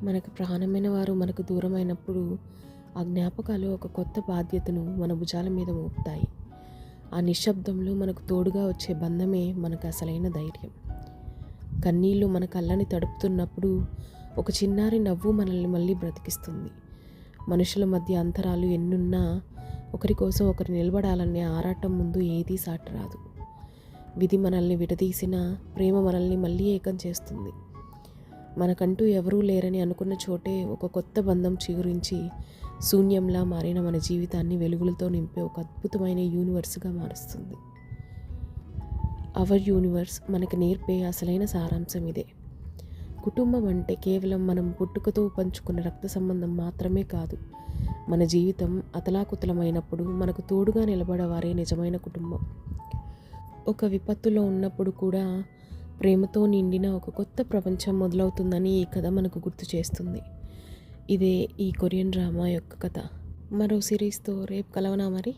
మనకు ప్రాణమైన వారు మనకు దూరమైనప్పుడు ఆ జ్ఞాపకాలు ఒక కొత్త బాధ్యతను మన భుజాల మీద మోపుతాయి. ఆ నిశ్శబ్దంలో మనకు తోడుగా వచ్చే బంధమే మనకు అసలైన ధైర్యం. కన్నీళ్లు మన కళ్ళని తడుపుతున్నప్పుడు ఒక చిన్నారి నవ్వు మనల్ని మళ్ళీ బ్రతికిస్తుంది. మనుషుల మధ్య అంతరాలు ఎన్నున్నా ఒకరి కోసం ఒకరు నిలబడాలనే ఆరాటం ముందు ఏదీ సాటిరాదు. విధి మనల్ని విడదీసినా ప్రేమ మనల్ని మళ్ళీ ఏకం చేస్తుంది. మనకంటూ ఎవరూ లేరని అనుకున్న చోటే ఒక కొత్త బంధం చిగురించి శూన్యంలా మారిన మన జీవితాన్ని వెలుగులతో నింపే ఒక అద్భుతమైన యూనివర్స్గా మారుస్తుంది. అవర్ యూనివర్స్ మనకు నేర్పే అసలైన సారాంశం ఇదే. కుటుంబం అంటే కేవలం మనం పుట్టుకతో పంచుకున్న రక్త సంబంధం మాత్రమే కాదు. మన జీవితం అతలాకుతలమైనప్పుడు మనకు తోడుగా నిలబడేవారే నిజమైన కుటుంబం. ఒక విపత్తులో ఉన్నప్పుడు కూడా ప్రేమతో నిండిన ఒక కొత్త ప్రపంచం మొదలవుతుందని ఈ కథ మనకు గుర్తు చేస్తుంది. ఇదే ఈ కొరియన్ డ్రామా యొక్క కథ. మరో సిరీస్తో రేపు కలవనా మరి.